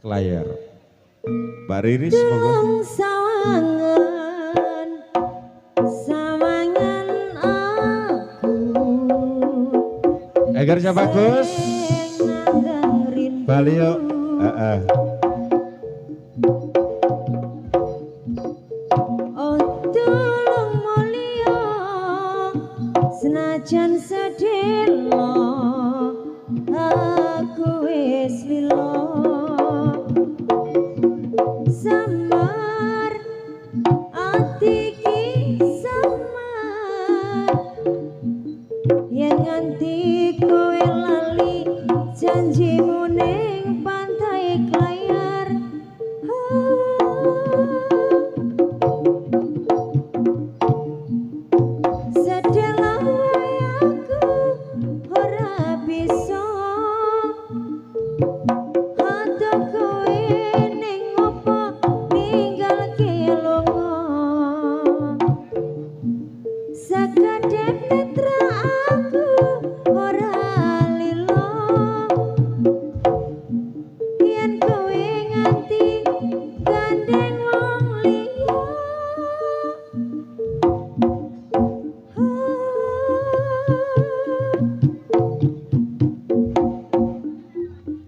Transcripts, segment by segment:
layar. Mbak Riris monggo. Sawangan sawangan aku Egar bagus. Bali yuk. Oh tulung mulya senajan sedelo aku wis lilo samar ati ki samar yen nganti kowe lali janjimu ning pantai Klayar. Sedelo aku ora bisa adoh kowe ning opo ninggalke lunga sakadep netra aku ora lilo yen kowe nganti gandeng wong liya.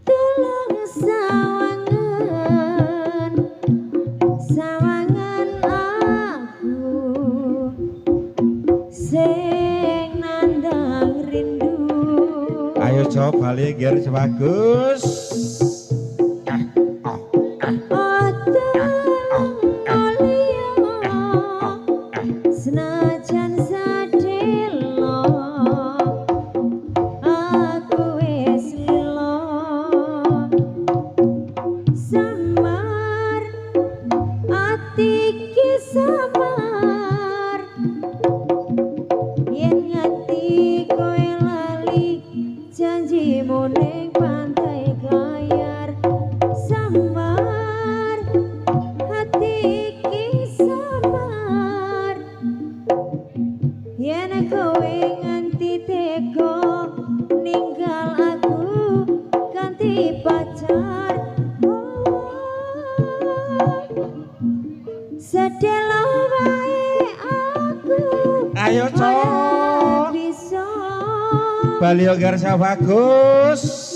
Tulung sawangan sawangan aku sing nandang rindu. Ayo coba Bali Egar bagus. Oh tulung mulya senajan sedelo aku wis lilo samar ati ki samar yen nganti kowe lali janjimu ning pantai Klayar. Samar ati ki samar yen kowe nganti tega ninggal aku ganti pacar. Sedelo wae aku Ayo ora cok. bisa Bali Egar bagus.